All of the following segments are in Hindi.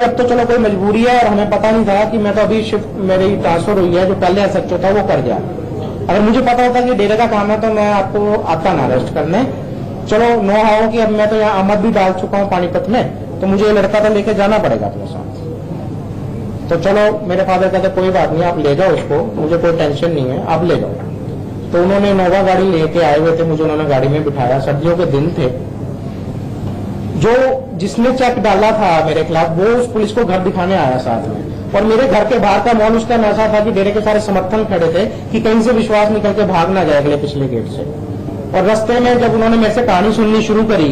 अब तो चलो कोई मजबूरी है और हमें पता नहीं था कि मैं तो अभी शिफ्ट मेरी ट्रांसफर हुई है, जो पहले एसएचओ था वो कर गया। अगर मुझे पता होता कि डेरे का काम है तो मैं आपको आता ना अरेस्ट करने। चलो नो हाउ कि अब मैं तो यहाँ आमद भी डाल चुका हूँ पानीपत में, तो मुझे ये लड़का तो लेके जाना पड़ेगा अपने साथ। तो चलो मेरे फादर कहते कोई बात नहीं, आप ले जाओ उसको, मुझे कोई टेंशन नहीं है, आप ले जाओ। तो उन्होंने नोवा गाड़ी लेके आए हुए थे, मुझे उन्होंने गाड़ी में बिठाया, सर्दियों के दिन थे। जो जिसने चेक डाला था मेरे खिलाफ वो उस पुलिस को घर दिखाने आया साथ में, और मेरे घर के बाहर का मॉल उस टाइम ऐसा था कि डेरे के सारे समर्थन खड़े थे कि कहीं से विश्वास निकल के भाग ना जाए अगले पिछले गेट से। और रास्ते में जब उन्होंने मेरे से कहानी सुननी शुरू करी,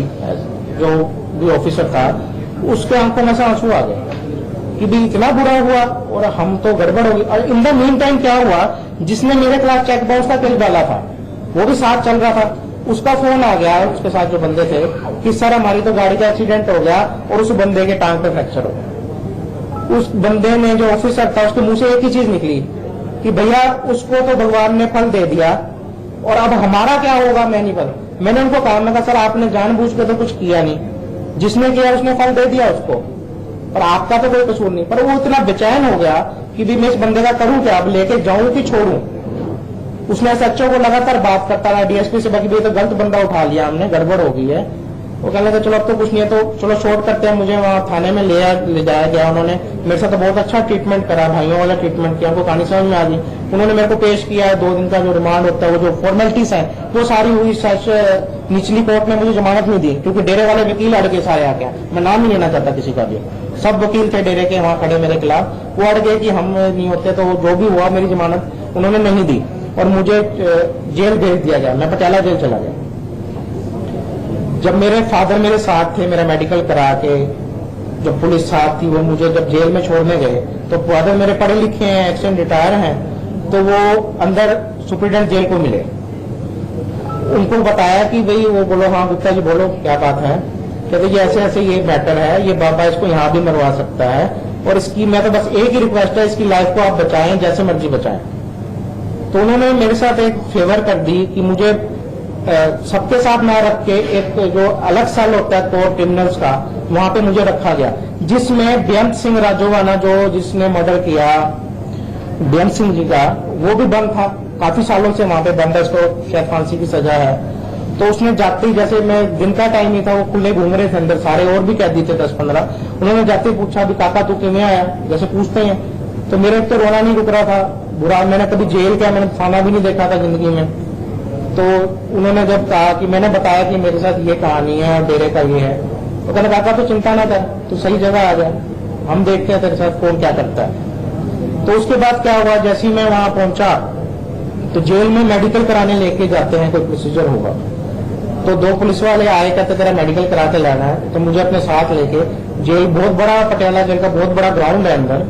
जो भी ऑफिसर था उसके आंखों में से आंसू आ गए कि भी इतना बुरा हुआ और हम तो गड़बड़ हो गई। और इन द मीन टाइम क्या हुआ, जिसने मेरे खिलाफ चेक बाउंस का केस डाला था वो भी साथ चल रहा था, उसका फोन आ गया उसके साथ जो बंदे थे कि सर हमारी तो गाड़ी का एक्सीडेंट हो गया और उस बंदे के टांग पे फ्रैक्चर हो गया। उस बंदे ने जो ऑफिसर था उसके मुंह से एक ही चीज निकली कि भैया उसको तो भगवान ने फल दे दिया और अब हमारा क्या होगा। मैं नहीं पता, मैंने उनको कहा, मैं कहा सर आपने जानबूझ के तो कुछ किया नहीं, जिसने किया उसने फल दे दिया उसको, और आपका तो कोई कसूर नहीं। पर वो इतना बेचैन हो गया कि भी मैं इस बंदे का करूं क्या, अब लेके जाऊं कि छोड़ूं। उसने एसएचओ को लगातार बात करता रहा, डीएसपी से बाकी भी तो गलत बंदा उठा लिया हमने, गड़बड़ हो गई है। वो कहने लगा चलो अब तो कुछ नहीं है, तो चलो शॉर्ट करते हैं। मुझे वहां थाने में ले जाया गया, उन्होंने मेरे साथ तो बहुत अच्छा ट्रीटमेंट करा, भाइयों वाला ट्रीटमेंट किया, उनको कहानी समझ में आ गई। उन्होंने मेरे को पेश किया 2 दिन का जो रिमांड होता है, वो जो फॉर्मेलिटीज है वो सारी हुई। निचली कोर्ट ने मुझे जमानत नहीं दी क्योंकि डेरे वाले वकील अड़ के सारे आ गया, मैं नाम नहीं लेना चाहता किसी का भी, सब वकील थे डेरे के वहां खड़े मेरे खिलाफ, वो अड़ गए कि हम नहीं होते। तो जो भी हुआ मेरी जमानत उन्होंने नहीं दी और मुझे जेल भेज दिया गया, मैं पटियाला जेल चला गया। जब मेरे फादर मेरे साथ थे, मेरा मेडिकल करा के, जब पुलिस साथ थी, वो मुझे जब जेल में छोड़ने गए तो फादर मेरे पढ़े लिखे हैं, एक्सीडेंट रिटायर हैं, तो वो अंदर सुप्रिटेंडेंट जेल को मिले, उनको बताया कि भाई, वो बोलो हाँ गुप्ता जी बोलो क्या बात है, कहते ये ऐसे ऐसे ये मैटर है, ये बाबा इसको यहाँ भी मरवा सकता है और इसकी मैं तो बस एक ही रिक्वेस्ट है, इसकी लाइफ को आप बचाएं, जैसे मर्जी बचाएं। तो उन्होंने मेरे साथ एक फेवर कर दी कि मुझे सबके साथ ना रख के एक जो अलग सेल होता है कोर्ट क्रिमिनल्स का, वहां पे मुझे रखा गया, जिसमें बेअंत सिंह राजोवाना जो जिसने मर्डर किया बेअंत सिंह जी का, वो भी बंद था, काफी सालों से वहां पे बंद है, उसको शायद फांसी की सजा है। तो उसने जाते ही, जैसे मैं दिन का टाइम ही था, वो खुले घूम रहे थे अंदर, सारे और भी कैदी थे 10-15, उन्होंने जाते ही पूछा भी काका तू किਵੇਂ आया, जैसे पूछते हैं। तो मेरे तो रोना नहीं रुक रहा था, बुरा, मैंने कभी जेल क्या, मैंने थाना भी नहीं देखा था जिंदगी में। तो उन्होंने जब कहा कि मैंने बताया कि मेरे साथ ये कहानी है और डेरे का ये है, तो कहने काका तो चिंता ना कर, तू सही जगह आ गया, हम देखते हैं तेरे साथ कौन क्या करता है। तो उसके बाद क्या हुआ, जैसे ही मैं वहां पहुंचा तो जेल में मेडिकल कराने लेके जाते हैं, कोई प्रोसीजर होगा, तो 2 पुलिस वाले आए, कहते तेरा मेडिकल करा के लाना है। तो मुझे अपने साथ लेके जेल, बहुत बड़ा पटियाला जेल का बहुत बड़ा ग्राउंड है अंदर,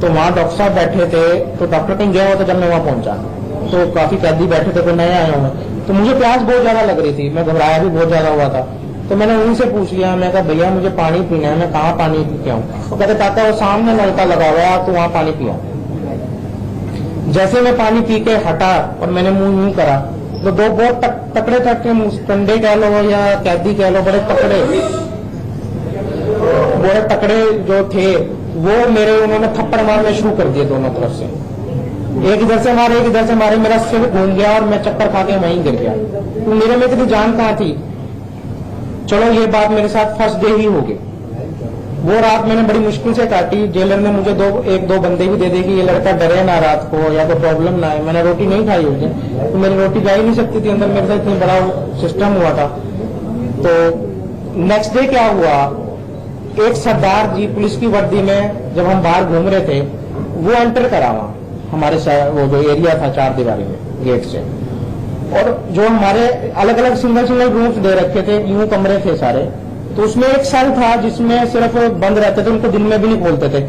तो वहां डॉक्टर साहब बैठे थे, तो डॉक्टर कहीं गया हुआ था जब मैं वहां पहुंचा, तो काफी कैदी बैठे थे, कोई नए आए होंगे। तो मुझे प्यास बहुत ज्यादा लग रही थी, मैं घबराया भी बहुत ज्यादा हुआ था, तो मैंने उन्हीं से पूछ लिया, मैं कहा भैया मुझे पानी पीना है, मैं कहाँ पानी पी के आऊँ। वो कहते काका वो सामने नलका लगा हुआ है, तो वहां पानी पिया। जैसे मैं पानी पी के हटा और मैंने मुंह यूं करा, तो 2 बहुत तकड़े टंडे कह लो या कैदी कह लो, बड़े तकड़े जो थे, वो मेरे उन्होंने थप्पड़ मारने शुरू कर दिए दोनों तरफ से, एक इधर से मारे एक इधर से मारे, मेरा सिर घूम गया और मैं चक्कर खा के वहीं गिर गया। तो मेरे में इतनी जान कहाँ थी। चलो ये बात मेरे साथ फर्स्ट डे ही हो गई। वो रात मैंने बड़ी मुश्किल से काटी, जेलर ने मुझे 1-2 बंदे भी दे दे कि ये लड़का डरे ना रात को या कोई प्रॉब्लम ना है। मैंने रोटी नहीं खाई उस दिन, तो मेरी रोटी जा ही नहीं सकती थी अंदर, मेरे साथ इतनी बड़ा सिस्टम हुआ था। तो नेक्स्ट डे क्या हुआ, एक सरदार जी पुलिस की वर्दी में जब हम बाहर घूम रहे थे, वो एंटर करा वहां हमारे वो जो एरिया था 4 दीवारी में गेट से, और जो हमारे अलग अलग सिंगल रूम्स दे रखे थे, यूं कमरे थे सारे, तो उसमें एक सेल था जिसमें सिर्फ बंद रहते थे, उनको दिन में भी नहीं खोलते थे।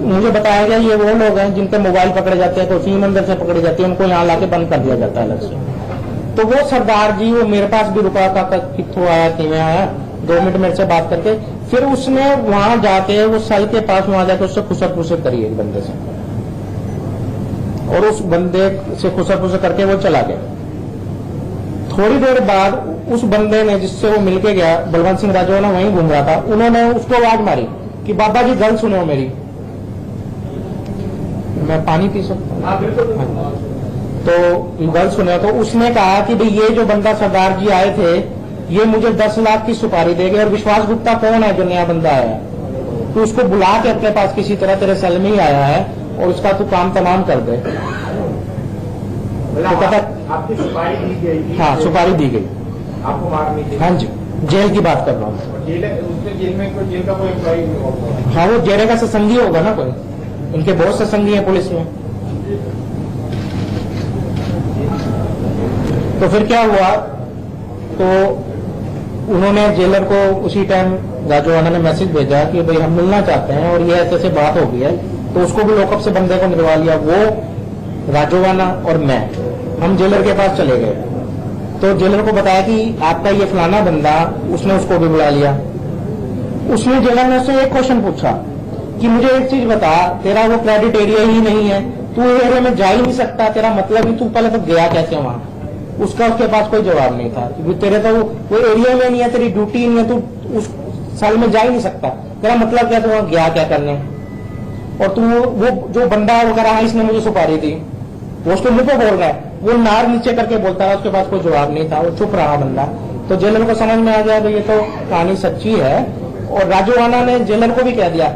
मुझे बताया गया ये वो लोग हैं जिनके मोबाइल पकड़े जाते हैं, कोई फीम अंदर से पकड़ी जाती है, उनको यहाँ लाके बंद कर दिया जाता है अलग से। तो वो सरदार जी वो मेरे पास भी रुका, काका कित्थों आया किमें आया, 2 मिनट मेरे से बात करके फिर उसने वहां जाके वो सेल के पास वहां जाके उससे खुसर करी एक बंदे से, और उस बंदे से खुसर करके वो चला गया। थोड़ी देर बाद उस बंदे ने जिससे वो मिलके गया, बलवंत सिंह राजोवाना वहीं घूम रहा था, उन्होंने उसको आवाज मारी कि कि बाबा जी गल सुनो मेरी, मैं पानी पी सकता हूँ? हाँ। तो गल सुने तो उसने कहा कि भाई ये जो बंदा सरदार जी आए थे ये मुझे 10 लाख की सुपारी देंगे, और विश्वास गुप्ता कौन है जो नया बंदा आया है, तो उसको बुला के अपने पास किसी तरह तेरे सेल में ही आया है और उसका तू काम तमाम कर दे। तो कहता आपकी सुपारी दी गई? हाँ, सुपारी दी गई आपको मारने की? हाँ जी, जेल की बात कर रहा हूँ। जेल में कोई जेल का कोई एम्प्लॉई होगा? हाँ, वो जेल का सत्संगी होगा ना कोई, इनके बहुत सत्संगी है पुलिस में। तो फिर क्या हुआ, तो उन्होंने जेलर को उसी टाइम राजोवाना ने मैसेज भेजा कि भाई हम मिलना चाहते हैं और ये ऐसे ऐसे बात हो गई है, तो उसको भी लॉकअप से बंदे को निकलवा लिया, वो राजोवाना और मैं, हम जेलर के पास चले गए। तो जेलर को बताया कि आपका ये फलाना बंदा, उसने उसको भी बुला लिया। उसने जेलर ने उससे एक क्वेश्चन पूछा कि मुझे एक चीज बता, तेरा वो क्रेडिट एरिया ही नहीं है, तू एरिया में जा ही नहीं सकता, तेरा मतलब ही, तू पहले तो गया कैसे वहां? उसका उसके पास कोई जवाब नहीं था, क्योंकि तेरे तो वो एरिया में नहीं है, तेरी ड्यूटी नहीं है, तू उस साल में जा ही नहीं सकता, तेरा मतलब क्या, तू वहां गया क्या करने? और तू वो जो बंदा वगैरह है इसने मुझे सुपारी दी, वो उसके मुंह पे बोल रहा है, वो नार नीचे करके बोलता है, उसके पास कोई जवाब नहीं था, वो चुप रहा बंदा। तो जेलर को समझ में आ गया ये तो कहानी सच्ची है, और राजोवाना ने जेलर को भी कह दिया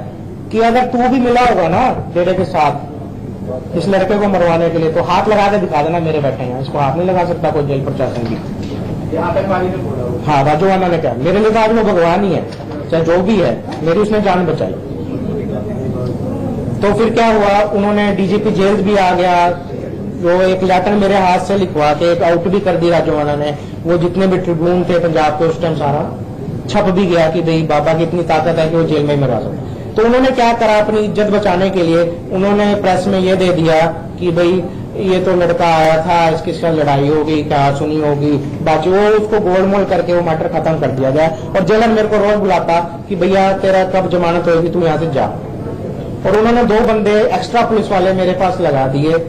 कि अगर तू भी मिला होगा ना डेरे के साथ इस लड़के को मरवाने के लिए, तो हाथ लगा के दिखा देना मेरे बैठे हैं, इसको हाथ नहीं लगा सकता कोई जेल प्रशासन की। आतंकवादी ने बोला? हाँ, राजोवाना ने कहा, मेरे लिए तो आज वो भगवान ही है, चाहे जो भी है, मेरी उसने जान बचाई। तो फिर क्या हुआ, उन्होंने डीजीपी जेल भी आ गया, जो एक लेटर मेरे हाथ से लिखवा के एक आउट भी कर दी राजोवाना ने, वो जितने भी ट्रिब्यून थे पंजाब के उस टाइम सारा छप भी गया कि भाई बाबा की इतनी ताकत है कि वो जेल में मरवा सकते। तो उन्होंने क्या करा, अपनी इज्जत बचाने के लिए उन्होंने प्रेस में ये दे दिया कि भाई ये तो लड़का आया था, इसके साथ लड़ाई होगी, क्या सुनी होगी, बाकी वो उसको गोलमोल करके वो मैटर खत्म कर दिया गया। और जेलर मेरे को रोज बुलाता कि भैया तेरा कब जमानत होगी, तू यहाँ से जा। और उन्होंने 2 बंदे एक्स्ट्रा पुलिस वाले मेरे पास लगा दिए,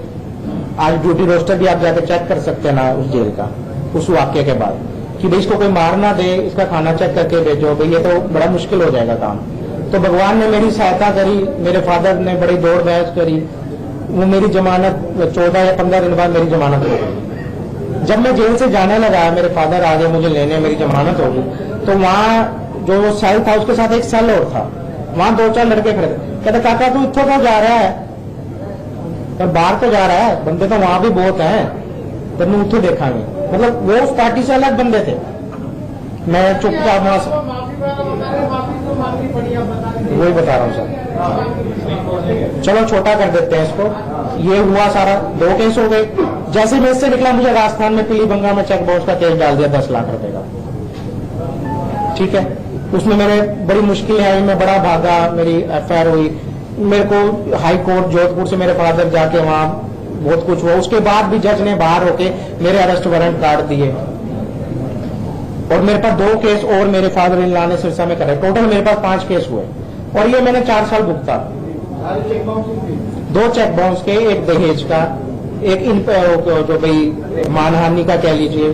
आज ड्यूटी रोस्टर भी आप जाकर चेक कर सकते हैं ना उस जेल का, उस वाक्य के बाद, कि भाई इसको कोई मार ना दे, इसका खाना चेक करके भेजो, भाई ये तो बड़ा मुश्किल हो जाएगा काम। तो भगवान ने मेरी सहायता करी, मेरे फादर ने बड़ी दौड़ बहस करी, वो मेरी जमानत 14 या 15 दिन बाद मेरी जमानत हो गई। जब मैं जेल से जाने लगा, मेरे फादर आ गए मुझे लेने, मेरी जमानत हो गई, तो वहाँ जो सेल था उसके साथ एक सेल और था, वहां 2-4 लड़के खड़े थे, कहते काका तू इतो तो जा रहा है, पर बाहर तो जा रहा है, बंदे तो वहां भी बहुत हैं, तेन उतो देखा नहीं। मतलब वो उस पार्टी से अलग बंदे थे। मैं चुपचाप वहां से वही बता रहा हूँ सर, चलो छोटा कर देते हैं इसको। ये हुआ सारा, 2 केस हो गए। जैसे मैं इससे निकला, मुझे राजस्थान में पीलीभंगा में चेक बाउंस का केस डाल दिया 10 लाख रुपए का। ठीक है, उसमें मेरे बड़ी मुश्किल आई, मैं बड़ा भागा, मेरी एफआईआर हुई, मेरे को हाई कोर्ट जोधपुर से मेरे फादर जाके वहां बहुत कुछ हुआ। उसके बाद भी जज ने बाहर होके मेरे अरेस्ट वारंट काट दिए, और मेरे पास 2 केस और मेरे फादर इन लॉ ने सिरसा में करे, टोटल मेरे पास 5 केस हुए, और ये मैंने 4 साल भुगता। 2 चेक बाउंस के, एक दहेज का, एक इन जो भाई मानहानि का कह लीजिए,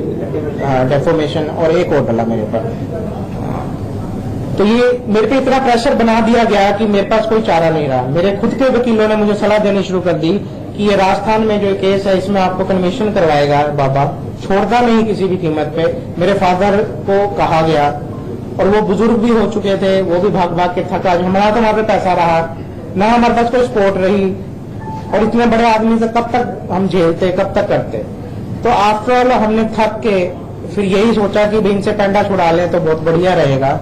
डेफोमेशन, और एक और डला मेरे पर। तो ये मेरे पे इतना प्रेशर बना दिया गया कि मेरे पास कोई चारा नहीं रहा। मेरे खुद के वकीलों ने मुझे सलाह देनी शुरू कर दी कि ये राजस्थान में जो केस है इसमें आपको कन्विक्शन करवाएगा बाबा, छोड़ता नहीं किसी भी कीमत पे। मेरे फादर को कहा गया, और वो बुजुर्ग भी हो चुके थे, वो भी भाग भाग के थका, हमारा तो वहां पे पैसा रहा ना, हमारे पास कोई सपोर्ट रही, और इतने बड़े आदमी से कब तक हम झेलते, कब तक करते। तो आफ्टर ऑल हमने थक के फिर यही सोचा कि भाई इनसे पेंडा छुड़ा लें तो बहुत बढ़िया रहेगा,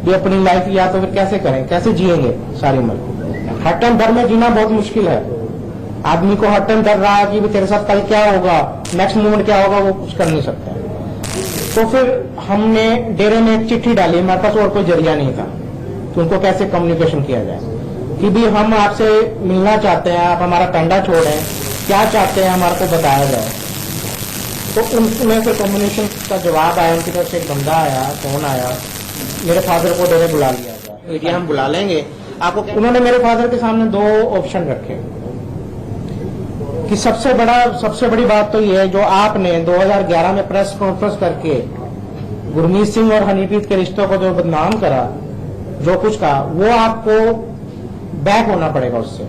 भी अपनी लाइफ या तो फिर कैसे करें, कैसे जिएंगे सारी उम्र। हर टाइम डर में जीना बहुत मुश्किल है, आदमी को हर टाइम डर रहा है कि तेरे साथ कल क्या होगा, नेक्स्ट मोमेंट क्या होगा, वो कुछ कर नहीं सकता। तो फिर हमने डेरे में एक चिट्ठी डाली, हमारे पास और कोई जरिया नहीं था कि उनको कैसे कम्युनिकेशन किया जाए, कि भी हम आपसे मिलना चाहते हैं, आप हमारा पेंडा छोड़ें, क्या चाहते हैं हमारे को बताया जाए। तो उनमें फिर कम्युनिकेशन का जवाब आया, उनकी तरफ से एक बंदा आया, फोन आया, मेरे फादर को डेरे बुला लिया जाए, एरिया हम बुला लेंगे आपको। उन्होंने मेरे फादर के सामने 2 ऑप्शन रखे कि सबसे बड़ी बात तो ये है, जो आपने 2011 में प्रेस कॉन्फ्रेंस करके गुरमीत सिंह और हनीप्रीत के रिश्तों को जो बदनाम करा, जो कुछ कहा वो आपको बैक होना पड़ेगा उससे।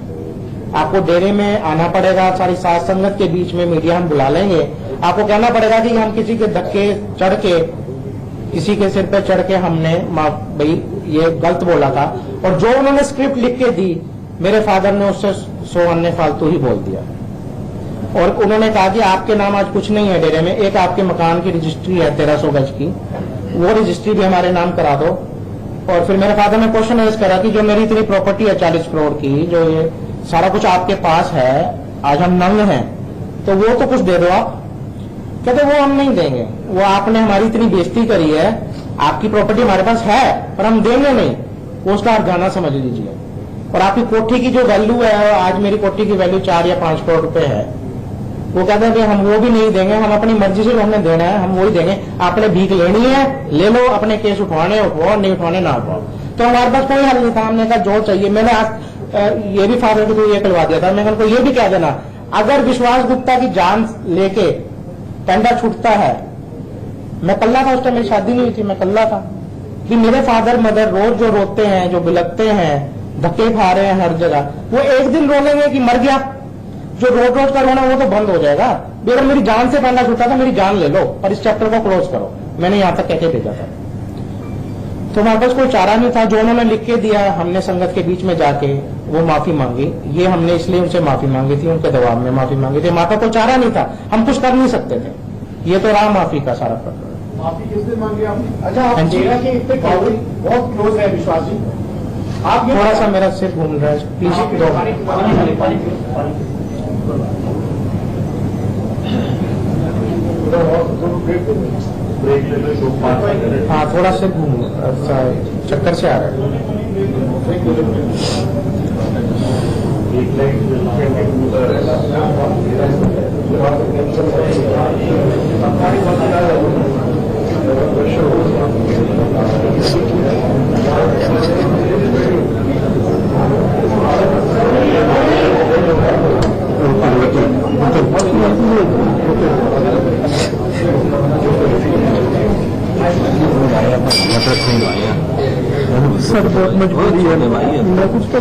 आपको डेरे में आना पड़ेगा, सारी साथ संगत के बीच में मीडिया हम बुला लेंगे, आपको कहना पड़ेगा कि हम किसी के धक्के चढ़ के, किसी के सिर पे चढ़ के हमने भाई ये गलत बोला था, और जो उन्होंने स्क्रिप्ट लिख के दी मेरे फादर ने उससे 100 अन्य फालतू ही बोल दिया। और उन्होंने कहा कि आपके नाम आज कुछ नहीं है डेरे में, एक आपके मकान की रजिस्ट्री है 1300 गज की, वो रजिस्ट्री भी हमारे नाम करा दो। और फिर मेरे फादर ने क्वेश्चन रेज करा कि जो मेरी इतनी प्रॉपर्टी है 40 करोड़ की, जो ये सारा कुछ आपके पास है, आज हम नंग हैं, तो वो तो कुछ दे दो आप। कहते वो हम नहीं देंगे, वो आपने हमारी इतनी बेइज्जती करी है, आपकी प्रॉपर्टी हमारे पास है पर हम देंगे नहीं, वो उसका आप गाना समझ लीजिए। और आपकी कोठी की जो वैल्यू है, आज मेरी कोठी की वैल्यू 4 या 5 करोड़ रुपए है, वो कहते हैं कि हम वो भी नहीं देंगे, हम अपनी मर्जी से जो हमने देना है हम वही देंगे, आपने भीख लेनी है ले लो, अपने केस उठवाने उठवाओ, नहीं उठवाने ना उठवाओ। तो हमारे पास कोई हल नहीं था। हमने कहा जो चाहिए, मैंने आज ये भी फादर को ये करवा दिया था, मैंने उनको ये भी कह देना, अगर विश्वास गुप्ता की जान लेके टेंडर छूटता है, मैं कल्ला था उस टाइम, मेरी शादी नहीं हुई थी, मैं कल्ला था, कि मेरे फादर मदर रोज जो रोते हैं, जो बिलकते हैं, धक्के खा रहे हैं हर जगह, वो एक दिन रोलेंगे कि मर गया, जो रोज रोज का रोना वो तो बंद हो जाएगा। अगर मेरी जान से पहला छूटा था, मेरी जान ले लो और इस चैप्टर को क्लोज करो। मैंने यहां तक कहके भेजा था। तो हमारे पास कोई चारा नहीं था, जो उन्होंने लिख के दिया हमने संगत के बीच में जाके वो माफी मांगी। ये हमने इसलिए उनसे माफी मांगी थी, उनके दबाव में माफी मांगी थी, माता को चारा नहीं था, हम कुछ कर नहीं सकते थे। ये तो रहा माफी का सारा प्रकरण। माफी किस दिन मांगी आपने? अच्छा, आप हाँ जी। डेरा के इतने बहुत क्लोज है विश्वास जी, आप ये थोड़ा सा मेरा सिर घूम रहा है, प्लीज हाँ थोड़ा सा घूम, चक्कर से आ रहा है। सर बहुत मजबूरी है, मैं कुछ तो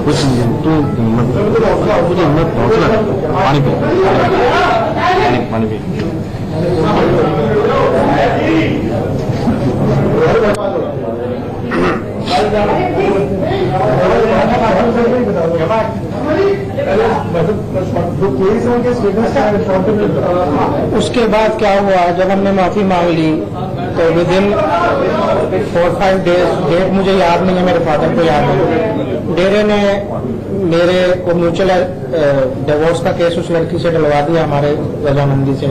कुछ तू मुझे हिम्मत हौसला पानी पी पानी पी। उसके बाद क्या हुआ, जब हमने माफी मांग ली तो विद इन 4-5 डेज, डेट मुझे याद नहीं है, मेरे फादर को याद है, डेरे ने मेरे को म्यूचुअल डिवोर्स का केस उस लड़की से डलवा दिया, हमारे रजामंदी से।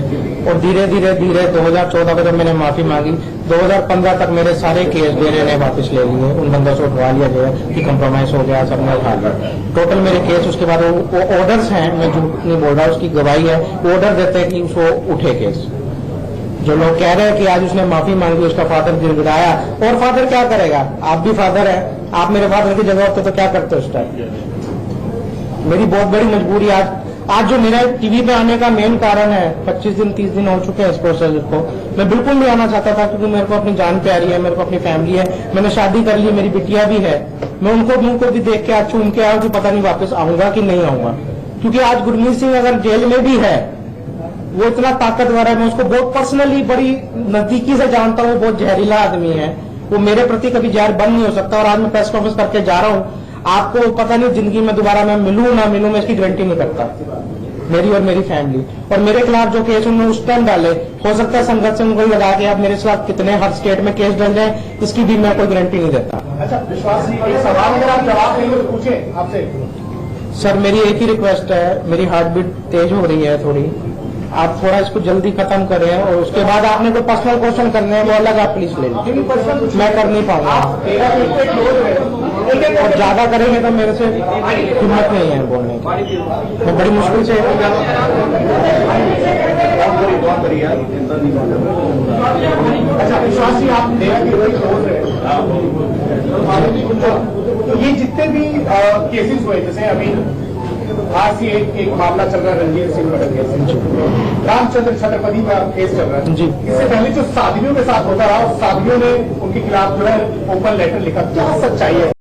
और धीरे धीरे 2014 को जब मैंने माफी मांगी, 2015 तक मेरे सारे केस डेरे ने वापस ले लिए, उन बंदों से उठवा लिया गया कि कंप्रोमाइज हो गया, सबने उठा लिया टोटल मेरे केस। उसके बाद वो ऑर्डर्स हैं, मैं झूठ नहीं बोल रहा, उसकी गवाही है, ऑर्डर देते हैं कि उसको उठे केस। जो लोग कह रहे हैं कि आज उसने माफी मांगी, उसका फादर गिड़गिड़ाया, और फादर क्या करेगा, आप भी फादर है, आप मेरे फादर की जगह होते तो क्या करते उस टाइम। मेरी बहुत बड़ी मजबूरी आज जो मेरा टीवी पे आने का मेन कारण है, 25 दिन 30 दिन हो चुके हैं इस प्रोसेस को, मैं बिल्कुल नहीं आना चाहता था, क्योंकि मेरे को अपनी जान प्यारी है, मेरे को अपनी फैमिली है, मैंने शादी कर ली, मेरी बिटिया भी है, मैं उनको भी देख के आज चूम के आया कि पता नहीं वापस आऊंगा कि नहीं आऊंगा। क्योंकि आज गुरमीत सिंह अगर जेल में भी है, वो इतना ताकतवर है, मैं उसको बहुत पर्सनली बड़ी नजदीकी से जानता हूँ, बहुत जहरीला आदमी है, वो मेरे प्रति कभी जहर बन नहीं हो सकता। और आज मैं प्रेस कॉन्फ्रेंस करके जा रहा हूँ, आपको पता नहीं जिंदगी में दोबारा मैं मिलूं ना मिलूं, मैं इसकी गारंटी नहीं करता, मेरी और मेरी फैमिली। और मेरे खिलाफ जो केस उन्होंने उस टाइम डाले, हो सकता है संगत से उनको लगा के अब मेरे खिलाफ कितने हर स्टेट में केस डल जाए, इसकी भी मैं कोई गारंटी नहीं देता। अच्छा विश्वास जी, एक सवाल अगर आप जवाब देंगे तो पूछे आपसे। सर मेरी एक ही रिक्वेस्ट है, मेरी हार्ट बीट तेज हो रही है थोड़ी, आप थोड़ा इसको जल्दी खत्म करें, और उसके बाद आपने कोई पर्सनल क्वेश्चन करने हैं वो अलग आप प्लीज ले लीजिए, मैं कर नहीं पाऊंगा, और ज्यादा करेंगे तो मेरे से हिम्मत नहीं है बोलने की, मैं बड़ी मुश्किल से। अच्छा विश्वास जी, आप डेरा के वही क्लोज है, तो ये जितने भी केसेस हुए, जैसे अभी आज ही एक मामला चल रहा है रणजीत सिंह मर्डर केस, रामचंद्र छत्रपति का केस चल रहा है। जी। इससे पहले जो साध्वियों के साथ होता रहा, उस साध्वियों ने उनके खिलाफ जो है ओपन लेटर लिखा, क्या सच्चाई है?